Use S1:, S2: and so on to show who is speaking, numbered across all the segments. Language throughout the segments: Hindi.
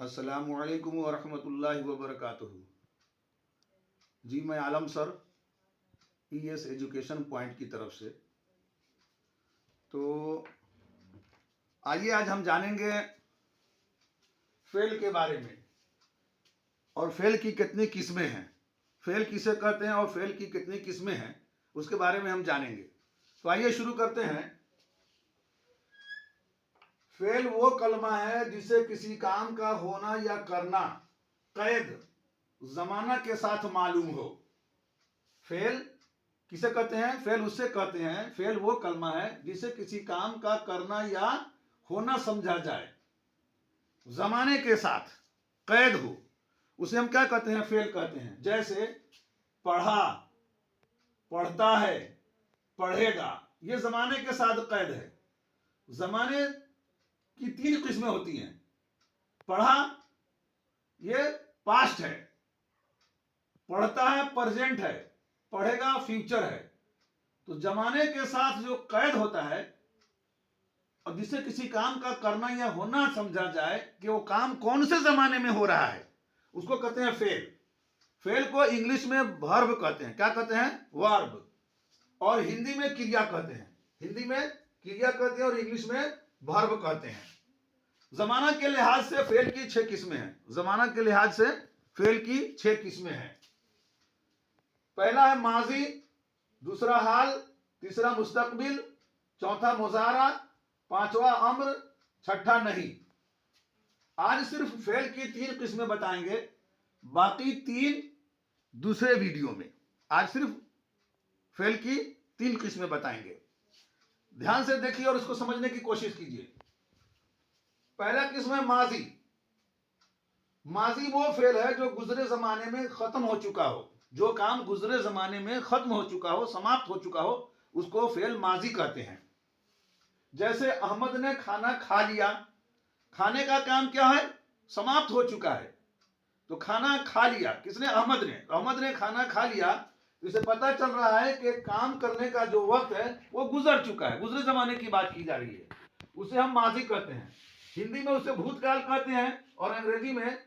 S1: अस्सलामुअलैकुम वरहमतुल्लाहि वबरकातुहू। जी मैं आलम सर ईएस एजुकेशन पॉइंट की तरफ से। तो आइए आज हम जानेंगे फेल के बारे में और फेल की कितनी किस्में हैं, फेल किसे कहते हैं और फेल की कितनी किस्में हैं उसके बारे में हम जानेंगे। तो आइए शुरू करते हैं। फेल वो कलमा है जिसे किसी काम का होना या करना कैद जमाना के साथ मालूम हो। फेल किसे कहते हैं? फेल उससे कहते हैं, फेल वो कलमा है जिसे किसी काम का करना या होना समझा जाए, जमाने के साथ कैद हो, उसे हम क्या कहते हैं? फेल कहते हैं। जैसे पढ़ा, पढ़ता है, पढ़ेगा, ये जमाने के साथ कैद है। जमाने की तीन किस्में होती हैं। पढ़ा ये पास्ट है, पढ़ता है प्रेजेंट है, पढ़ेगा फ्यूचर है। तो जमाने के साथ जो कैद होता है और जिसे किसी काम का करना या होना समझा जाए कि वो काम कौन से जमाने में हो रहा है, उसको कहते हैं फेल। फेल को इंग्लिश में वर्ब कहते हैं। क्या कहते हैं? वर्ब। और हिंदी में क्रिया कहते हैं। हिंदी में क्रिया कहते हैं और इंग्लिश में वर्ब कहते हैं। जमाना के लिहाज से फेल की 6 किस्में हैं। जमाना के लिहाज से फेल की 6 किस्में हैं। पहला है माजी, दूसरा हाल, तीसरा मुस्तकबिल, चौथा मुजारा, पांचवा अम्र, छठा नहीं। आज सिर्फ फेल की 3 किस्में बताएंगे, बाकी 3 दूसरे वीडियो में। आज सिर्फ फेल की 3 किस्में बताएंगे। ध्यान से देखिए और इसको समझने की कोशिश कीजिए। पहला किस्म है माजी। माजी वो फेल है जो गुजरे जमाने में खत्म हो चुका हो। जो काम गुजरे जमाने में खत्म हो चुका हो, समाप्त हो चुका हो, उसको फेल माजी कहते हैं। जैसे अहमद ने खाना खा लिया, खाने का काम क्या है? समाप्त हो चुका है। तो खाना खा लिया किसने? अहमद ने। अहमद ने खाना खा लिया, इसे पता चल रहा है कि काम करने का जो वक्त है वो गुजर चुका है, गुजरे जमाने की बात की जा रही है, उसे हम माजी कहते हैं। हिंदी में उसे भूतकाल कहते हैं और अंग्रेजी में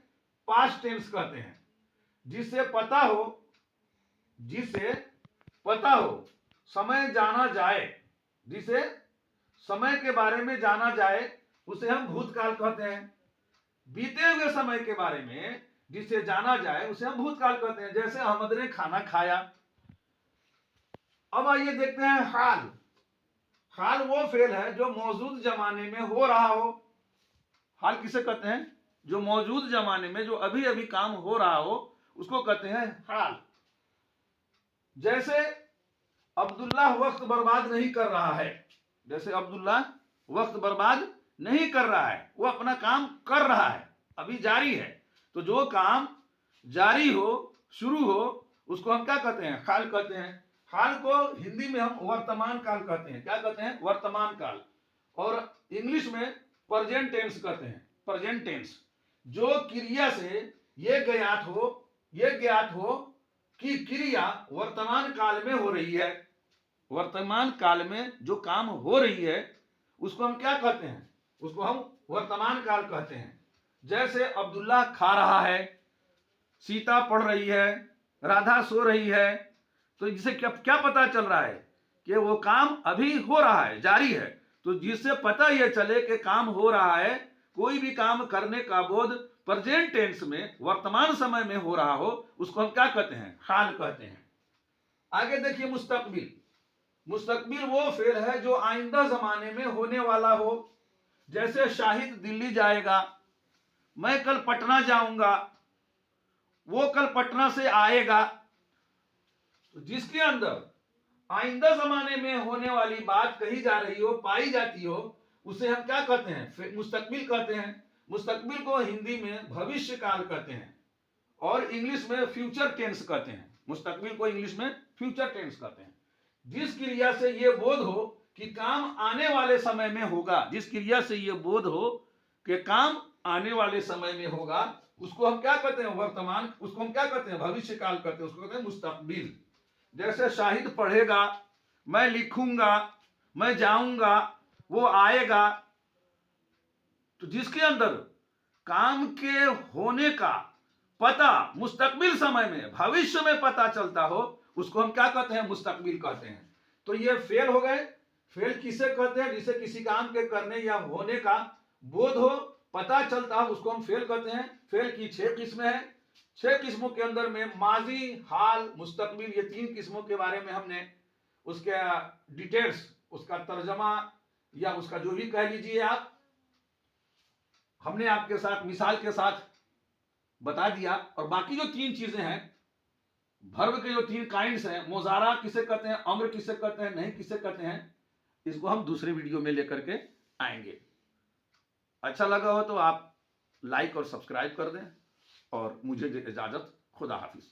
S1: पास्ट टेंस कहते हैं। जिसे पता हो समय जाना जाए, जिसे समय के बारे में जाना जाए उसे हम भूतकाल कहते हैं। बीते हुए समय के बारे में जिसे जाना जाए उसे हम भूतकाल कहते हैं। जैसे अहमद ने खाना खाया। अब आइए देखते हैं हाल। हाल वो फेल है जो मौजूद जमाने में हो रहा हो। हाल किसे कहते हैं? जो मौजूद जमाने में जो अभी अभी काम हो रहा हो उसको कहते हैं हाल। जैसे अब्दुल्ला वक्त बर्बाद नहीं कर रहा है। जैसे अब्दुल्ला वक्त बर्बाद नहीं कर रहा है, वो अपना काम कर रहा है, अभी जारी है। तो जो काम जारी हो, शुरू हो, उसको हम क्या कहते हैं? हाल कहते हैं। हाल को हिंदी में हम वर्तमान काल कहते हैं। क्या कहते हैं? वर्तमान काल। और इंग्लिश में प्रेजेंट टेंस कहते हैं। Present tense. जो क्रिया से ये ज्ञात हो कि क्रिया वर्तमान काल में हो रही है। वर्तमान काल में जो काम हो रही है उसको हम क्या कहते हैं? उसको हम वर्तमान काल कहते हैं। जैसे अब्दुल्ला खा रहा है, सीता पढ़ रही है, राधा सो रही है। तो जिसे क्या पता चल रहा है कि वो काम अभी हो रहा है, जारी है। तो जिससे पता यह चले कि काम हो रहा है, कोई भी काम करने का बोध प्रेजेंट टेंस में वर्तमान समय में हो रहा हो, उसको हम क्या कहते हैं? हाल कहते हैं। आगे देखिए मुस्तकबिल। मुस्तकबिल वो फेल है जो आइंदा जमाने में होने वाला हो। जैसे शाहिद दिल्ली जाएगा, मैं कल पटना जाऊंगा, वो कल पटना से आएगा। तो जिसके अंदर आइंदा जमाने में होने वाली बात कही जा रही हो, पाई जाती हो, उसे हम क्या कहते हैं? मुस्तकबिल कहते हैं। मुस्तकबिल को हिंदी में भविष्य काल कहते हैं और इंग्लिश में फ्यूचर टेंस कहते हैं। मुस्तकबिल को इंग्लिश में फ्यूचर टेंस कहते हैं। जिस क्रिया से यह बोध हो कि काम आने वाले समय में होगा, जिस क्रिया से यह बोध हो कि काम आने वाले समय में होगा, उसको हम क्या कहते हैं? वर्तमान। उसको हम क्या कहते हैं? भविष्य काल कहते हैं। उसको कहते हैं मुस्तकबिल। जैसे शाहिद पढ़ेगा, मैं लिखूंगा, मैं जाऊंगा, वो आएगा। तो जिसके अंदर काम के होने का पता मुस्तकबिल समय में, भविष्य में पता चलता हो, उसको हम क्या कहते हैं? मुस्तकबिल कहते हैं। तो ये फेल हो गए। फेल किसे कहते हैं? जिसे किसी काम के करने या होने का बोध हो, पता चलता हो, उसको हम फेल कहते हैं। फेल की 6 किस्में हैं। 6 किस्मों के अंदर में माजी, हाल, मुस्तकबिल, ये 3 किस्मों के बारे में हमने उसके डिटेल्स, उसका तर्जमा या उसका जो भी कह लीजिए आप, हमने आपके साथ मिसाल के साथ बता दिया। और बाकी जो 3 चीजें हैं, वर्ब के जो 3 काइंड्स हैं, मोजारा किसे कहते हैं, अम्र किसे कहते हैं, नहीं किसे कहते हैं, इसको हम दूसरे वीडियो में लेकर के आएंगे। अच्छा लगा हो तो आप लाइक और सब्सक्राइब कर दें और मुझे दे इजाजत। खुदा हाफिज।